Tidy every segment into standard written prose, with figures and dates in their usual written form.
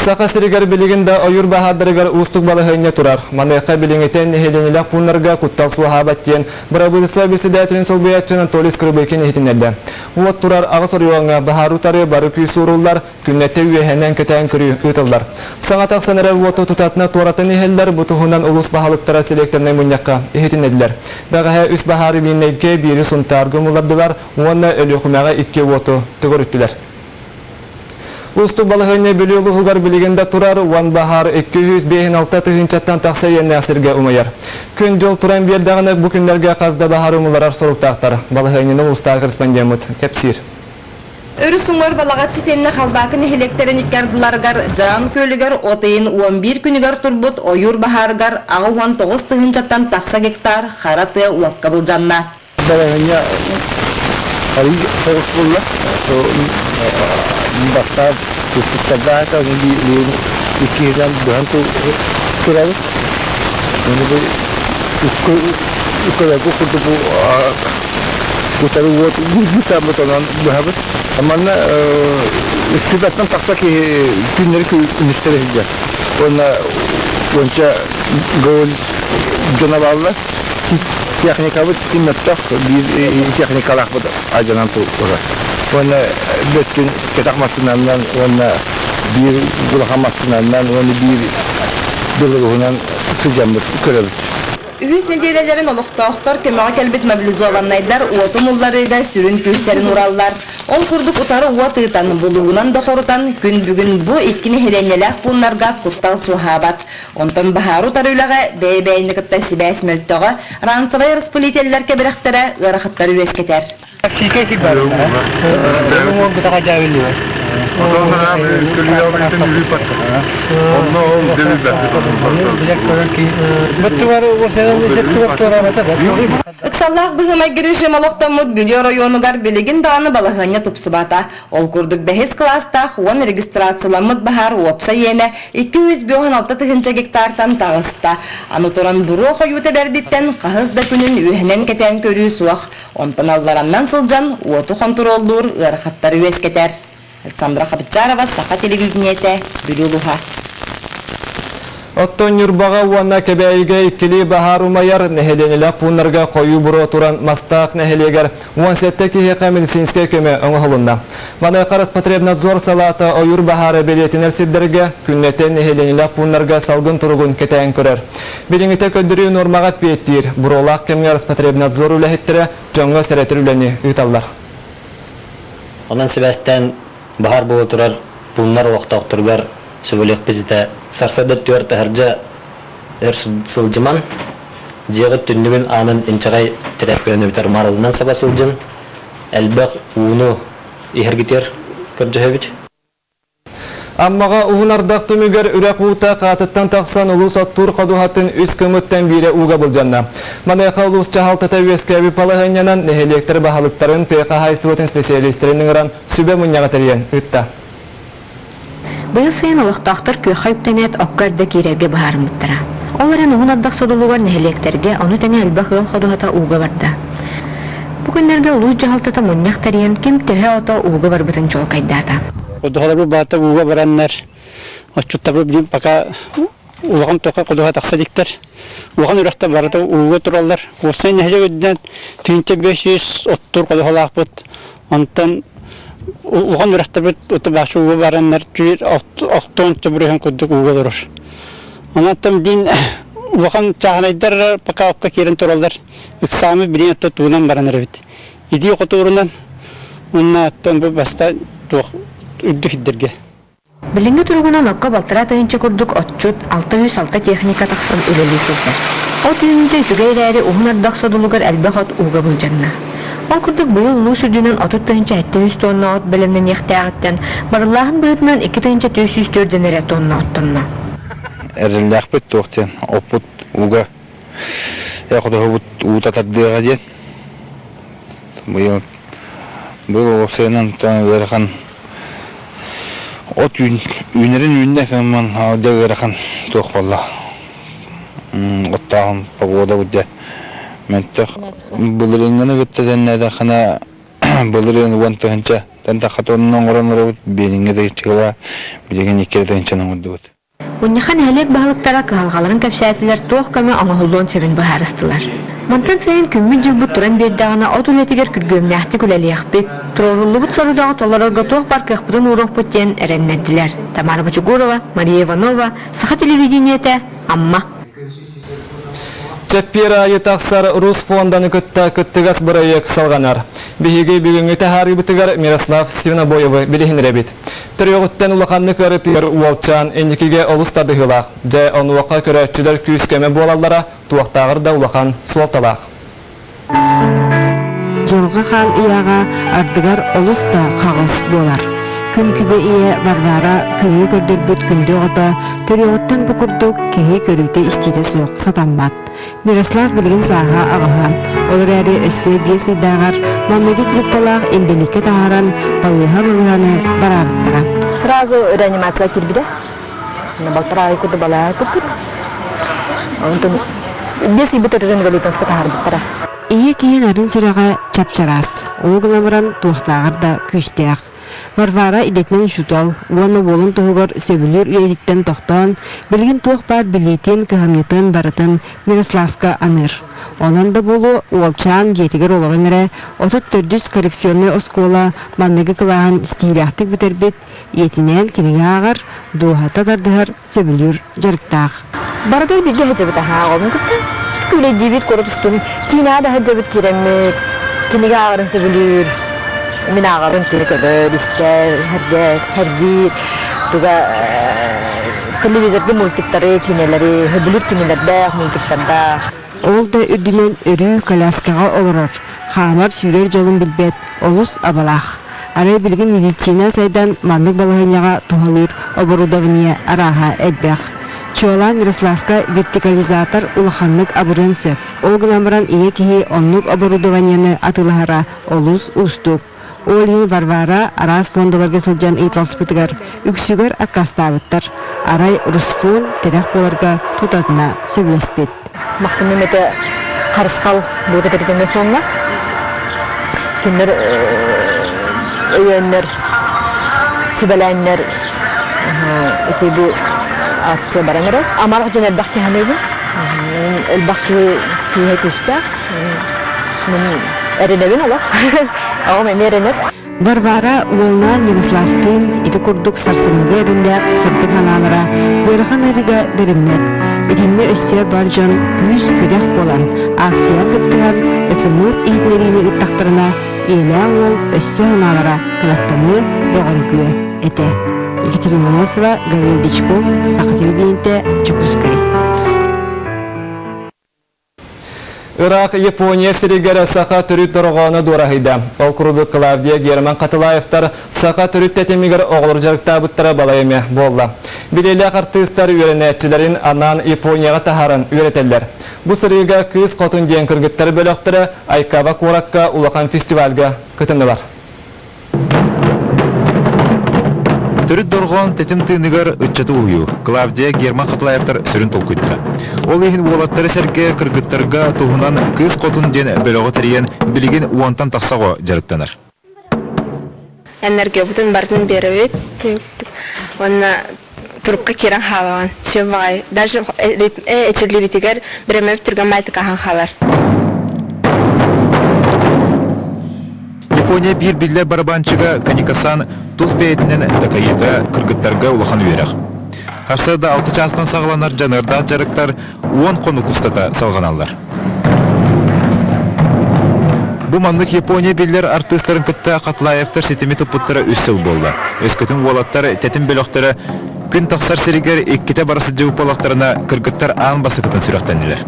Сақа сиригер билигинде ойур бахадырыгар устук балыхыйне турар. Манайка билиңетен нехеленилак пуннарга куттал суахабаттен Брабылысва беседателин солбуятчын Анатолий Скрыбыкин ехетинелде. Уот турар ағыс орюанга бахарутары бары күй сурулар, күннетте үйехенен кетен көрі ұтылдар. Саңатақ саныры уоту тутатына туаратын ехелдер бұтуғынан улус бахалыктара селектеріне мұньяққа ехетинелдер. Бәғәе үс бахары линейке бири сунтар гымылардылар, уанна өліқумаға икке уоту түгөріттілер. Устук балыхыйне бөлüğlüğügar biliginde turar, uan bahar 256 tığınçattan taqsa yerine asırga umayar. Kün jol turan berdağını bu günlerge qazda bahar umularar soruqtaqtar. Balыхыйнының usta korrespondent Kepsir. Өрі сұңыр балағатчы теніне қалбақын хелектерін иккардыларғар, жан көлігер отайын 11 күнігер турбут ойыр бахарғар ағы 19 тығынчаттан тақса гектар қараты уаққа бұл жанна. Балыхыйне қари соғыс болла. Bakar tutup kan di ikiran bahan tu kira ini bu ikut aku kutu bu kutu buat bisa betulan bahabat amannya sekitarnya taksa ki günleri müşteri hijab ona onca gol canavarlar teknik avut timmettak bir teknik alak bu ajanan tu orang. Ona bütün ketak masınlarından, ona bir bulaka masınlarından, ona bir bölüğünden sıcamlık körülür. Ühüs nedelelerin oluqtağıqtar kömeğe kelbet mobilizovanlaylar, uotumullarıyla sürün köşterin urallar. Ol kurduk utarı uot ıtanı buluğunan doqorutan gün bugün bu ikkini helenelek bunlarga kuttal suhabat. Ondan bahar utarıylağı bey-beyni kıtta sibes möltöğü, Ransavay Respolitellerke birektere ıraqıtları üesketer. Sikit kibar. Belum kita kajawin dulu. Orang kuliah itu dilipat. Ono dilipat. Betul Iksallah bıgıma girişim oluqtamut Bülyo rayonu biligin dağını balahınya tupsubata. Ol kurduk behes klastaq, on registratsiyalamıt bahar opsa yene 256 tığınca gektartan tağısta. Anuturan buru koyuta berditten qahız da günün ühenen keten körü suaq. Ondan allarandan sılcan otu kontrollur ırxatları üesketer. Alexandra Xabitjarova, Saqa televideniyete, Bülüluha. Ottun yurbağa uanna kebeğige ikkili bahar umayar nehelenile punlarga koyu buru oturan mastaq neheleger uan setteki heka medisinske köme öngühulunda. Bana Qaras Potrебнадзор salata oyur baharı beliyetiner sirderge künnete nehelenile punlarga salgın turugun keteğin körer. Biliңite ködürü normağat beyettir. Burolaq Qaras Potrебнадзор ülehittire jonga seretir üleni ütallar. Ondan sebepten bahar bu oturar punlar oqtaqturgar Söyleyek bizde sarsadat dört harca sılcıman Ciyagıt tünnübün anın inçagay terapiyonu biter maralından sabah sılcın elbaq uunu ihergiter kırcıhevit. Ammaga uğunardaq tümüger ürek uğuta qatıttan taqsan ulus attur qaduhatın üst kımıttan bire uğga bulcanna. Manayqa ulus çahaltata üeskevi palahınyanan nehelekter bahalıktarın teqa haystivotin spesialistlerinin ıran sübe munyaga teriyen ütta. Быйыл сайын олықтақтар көйхайыптанет оққарда кейрерге бағарымыттыра. Оларын оғын ардақ содылуғар нәхелектерге, оны тәне әлбақ ұл қодуғата уға барда. Бүгінлерге ұлыз жағалтата мұняқ тариян кем төһе ота уға бар бұтын жол қайдата. Қодуғалары бата уға бараннар, очуттары білім бақа ұлғын тоқа қодуға тақса дектер. Оған үрақта барда уға тұралар. Осыны нәхелек өдден 500 оттур қодуғалақ бұд. Онтан Oğan ürettiği otobüs uğur varanlar tüyür altın çabırıhan kuduk uğur durur. Anlattım din oğan çağınaydır pakavka kirin torallar. Eksami birin otu tuğunan varanlar evet. İdi oturundan onunla attım bu basta tuğ üddü hiddirge. Bilingi turgunan okka baltıra tayınca kurduk otçut 606 teknika taqsın öleli sıldır. O tüyünde jügeyleri uğun ardaq sodulugar elbaq ot uğur bulcanna. Ол күрдік бұйыл ұлу сүрдінен 30 тығынша 700 тонна от білімнен ектеғаттен, барылағын бұйытынан 2 тығынша 404 дәнері тонна оттонна. Әрілләқ бүт тоқтен, опыт ұға, әқұды ұбыт ұғытатадыға ден. Бұйыл оқсайынан өріқан от үйнерін үйінде кәмін аудя өріқан тоқ бала. Оттағын погода бұдя. Mentah, belirin mana betul dan ada kena belirin wan tu hanca, Танда хатонның оранлары бенинге де чыгыла билеген икерден чанын удут. Уньяхан хәлек баһалыктара кыһалгаларын кәпсәтиләр туох каме аңаһуллон себен баһарыстылар. Мантан сайын күммү җылбы туран бердагына от үлетигер күлгөмнәхти күләлиәхбит. Туроруллубут сорудагы толларга туох паркыхпытын урох путен эреннәдиләр. Тамара Бочугурова, Мария Иванова, Саха телевидениете, Амма. Чеппера етақсар Рус фонданы күттігас бұрайық салғанар. Бігеге бүгінгі тәхарғы бұтығар Мирослав Свинобоевы білігініребет. Түріғыттен ұлақанны көрітігер Уолчан әнекеге олыстады ғылақ. Жай оны уаққа көрәтшілер күйіскеме болалара туақтағыр да ұлақан суалталақ. Жолға қан ияға ардығар олыста қағыз болар. Күн күбе ие Варвара көңі көрдір бүт күнді оғыда түріғыттан бұқырдық кеге көріуді істейді соқ сатаммат. Мирослав білген саға ағыға. Олар әрі өссі бесердағар мамнеге группалақ ембелікке тағаран балыға-балығаны барабыттыра. Сразу реанимация кирбиде. Балтара айкуды балаға көппір. Бес ибітер жөн галитанска тағарбыттыра. Ие кейін арын сұраға чапчарас. Оғыламыран туақтағырда күштеяқ. Варвара идетнен шутал, уаны болын тұғығыр сөбілер үйедіктен тоқтан, білген туық бар білетен көхамнетін барытын Мирославка аныр. Онан да болу Уолчан жетігер олығын әрі, 34 коррекционный оскола маннығы қылаған стилияқтық бітербет, етінен кенеге ағар, дуғата дардығыр сөбілер жарықтақ. Барыдыр бірге хәжабыт аға ағылын күтті. Күлі дебет көрі тұстым. Кинада хәжабыт керемет, кенеге ағарын сөбілер. Мен ағарын кері көдір, істер, әргер, туға телевизорды мультиктары, кинелері, хөбілір кинелерді, мультиктарда. Ол да үрдінен өрі коляскаға олырыр. Қамар сүйрер жолын білбет, олыс абалақ. Арай білген медицина сайдан мандық балығыняға туғалыр оборудование араға әдбәқ. Чуала Мирославка вертикализатор улаханлык абырын сөп. Ол гынамыран ие кеге онлық оборудованияны атылығара олыс уступ. Олин Варвара арас фондаларга сылжан ыйталспытыгар, үксүгөр аккастабыттар. Арай Русфон терек боларга тутатына сөйлеспет. Мақтын неметі қарысқал бұғы берденен соңға. Кендер өйенлер, сүбәләнлер, өте бұл атсы бараңыры. Амарақ жен әлбақ кеханайды. Әлбақ кейе көшті. Әренебін олақ. Ағым әме әренер. Варвара уолна Мирославтын ити курдук сарсыңғы әрінде сырдық аналара бөріған әрігі дәрімнет. Итинне өссер бар жон күз көдек болан. Аксиян кыттыған ысымыз иетнеріні үттақтырына елі ол өссер аналара кылаттаны боғыргүйі әті. Екатерина Носова, Гаврил Дичков, Саха телевидениете, Чекускай. Irak Япония сиригері сақа түріт дұрғаны дұрағыйда. Ол күрді Клавдия Герман Қатылаевтар сақа түріт тәтемігер оғылыр жарықта бұттыра балайыме болды. Білелі артыстар үйренетчілерін анан Японияға тахарын үйретелер. Бұл сирігі кыз қотын ден кіргіттері бөліқтірі Айкаба Қоракка улақан фестивальға күтінді бар. Түріт дұрған тәтім түйінігер үтчеті ұйу. Клавдия Герман Қатылаевтар сүрін тұл көттірі. Ол ехін олаттары сәрге кіргіттарға тұғынан кыз қотын ден бөліғі тәріен білеген уантан тақсағы жарықтаныр. Энергия бұтын бардың бері өт. Оны тұрыпқа керен қалаған. Сөй бағай. Даже әчірлі бітігер біреме өттірген майты қаған қалар. Япония bir biller барабанчыга Каникасан туз бейетінен такайыда кыргыттарға улахан үйерақ. Харсада 6 частан сағыланар жанырда жарықтар 10 қону кустата салғаналар. Бұл мандық Япония биллер артыстарын күтті Қатылаевтар сетеме тұппыттары үстіл болды. Өскөтін уолаттар тәтім бөліқтары күн тақсар серігер еккете барысы жауып болақтарына кыргыттар аң басы күтін сүректенділер.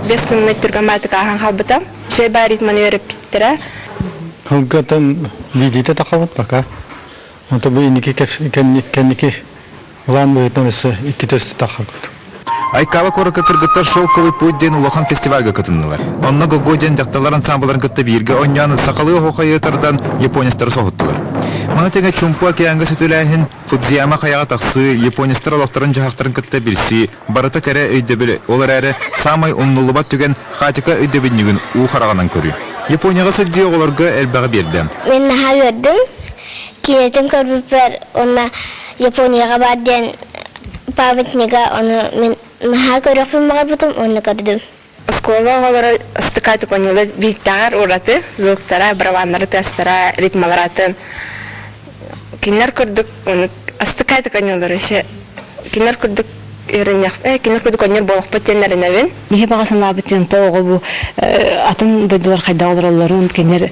5 күн өттірген майты қаған қалбыта. Шөй бар ритманы өріп біттірі. Хангатан видите тақават бака. Онта бұл инеке кәнеке ұлан бұйытын өсі екі төсті тақават. Айкаба Қоракка кыргыттар шолковый путь ден улахан фестивальга кытыннылар. Онна гого ден жақталар ансамбларын күтті бірге оньяны сақалы оқайытардан японистары соғыттылар. Маңа теңе Чумпу океанға сөтіләйін Фудзияма қаяға тақсы японистар олақтарын жағақтарын күтті бірсі барыты кәрі өйдебілі олар әрі самай ұмнулыбат түген Хатика өйдебінігін ұл қарағанан көрі. Японияға сылжы оғыларға әлбәға берді. Мен наха көрдім. Кинетім көрбіппер, оны Японияға барден памятнига, оны мен наха көріппін бағар бұтым, оны көрдім. Школа оғылары ыстықайты конылы биттағар ораты, зоқтара, барабанлары тастара, ритмалараты. Кинер көрдік, оны ыстықайты конылары ше. Кинер көрдік кинер көрдік онер болық бөттенлерін әвен. Нехе бағасын лабыттен тоғы бұл атын дөйділер қайда оларын кинер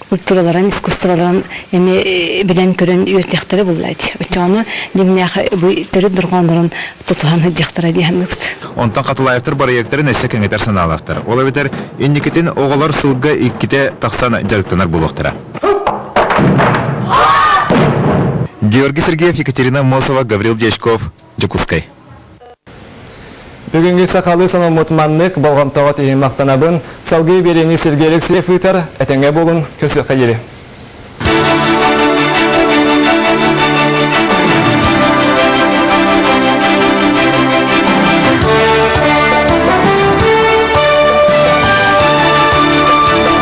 культураларын, искусстволарын білен көрін өттектері бұллайды. Өтчоны демнеғі бұл түрі дұрғандырын тұтуған өттектері дейін бұд. Онтан қатылайықтыр барайықтарын әсі кәңетер саналақтыр. Ола бетер, еннекетін оғалар сылға иккіте тақсан жарықтанар болуқтыра. Георгий Сергеев, Екатерина Мосова, Гаврил Дечков, Жукускай. Бүгінгі сақалы санамут маннық болғамтаға тейін мақтанабын, салғы берені Сергей Алексеев ұйтар, әтенге болын көсі қайыры.